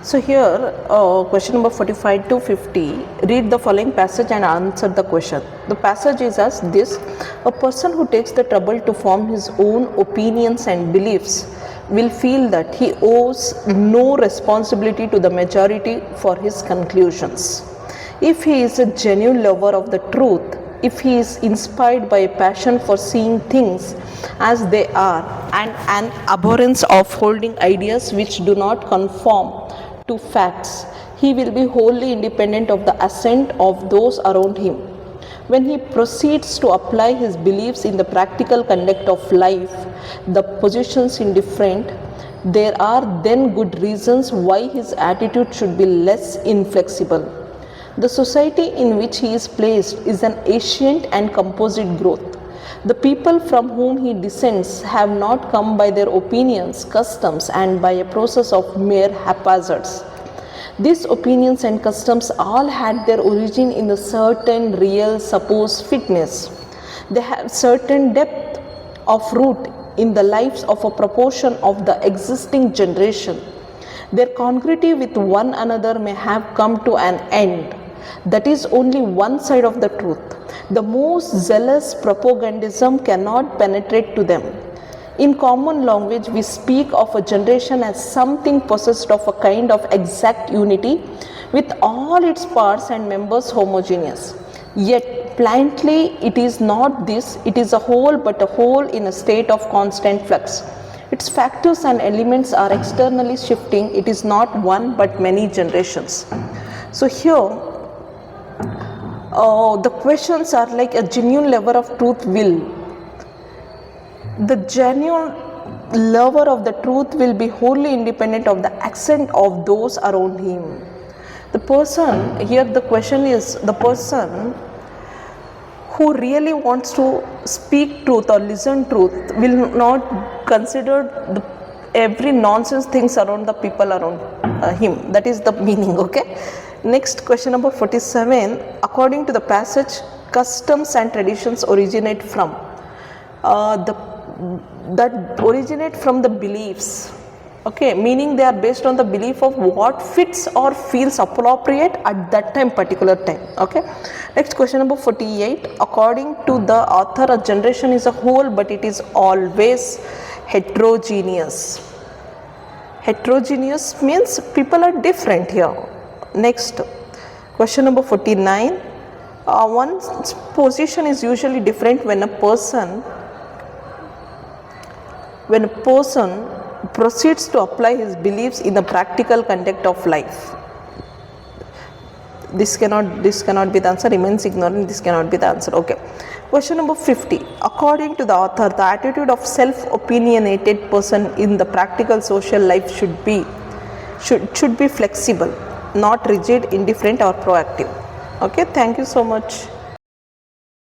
So here, question number 45 to 50, read the following passage and answer the question. The passage is as this: a person who takes the trouble to form his own opinions and beliefs will feel that he owes no responsibility to the majority for his conclusions. If he is a genuine lover of the truth, if he is inspired by a passion for seeing things as they are and an abhorrence of holding ideas which do not conform to facts, he will be wholly independent of the assent of those around him. When he proceeds to apply his beliefs in the practical conduct of life, the positions indifferent, there are then good reasons why his attitude should be less inflexible. The society in which he is placed is an ancient and composite growth. The people from whom he descends have not come by their opinions, customs, and by a process of mere haphazards. These opinions and customs all had their origin in a certain real supposed fitness. They have certain depth of root in the lives of a proportion of the existing generation. Their congruity with one another may have come to an end. That is only one side of the truth. The most zealous propagandism cannot penetrate to them. In common language, we speak of a generation as something possessed of a kind of exact unity, with all its parts and members homogeneous. Yet, plainly, it is not this, it is a whole, but a whole in a state of constant flux. Its factors and elements are externally shifting. It is not one, but many generations. So here, the questions are like a genuine lover of truth will. The genuine lover of the truth will be wholly independent of the accent of those around him. The person, here the question is, the person who really wants to speak truth or listen truth will not consider every nonsense things around the people around him. That is the meaning, okay? Next, question number 47. According to the passage, customs and traditions originate from that originate from the beliefs, okay, meaning they are based on the belief of what fits or feels appropriate at that time, particular time, okay. Next, question number 48. According to the author, a generation is a whole, but it is always heterogeneous. Heterogeneous means people are different here. Next, question number 49. One's position is usually different when a person proceeds to apply his beliefs in the practical conduct of life. This cannot be the answer. Remains ignorant. This cannot be the answer. Okay. Question number 50. According to the author, the attitude of self-opinionated person in the practical social life should be flexible, not rigid, indifferent, or proactive. Okay. Thank you so much.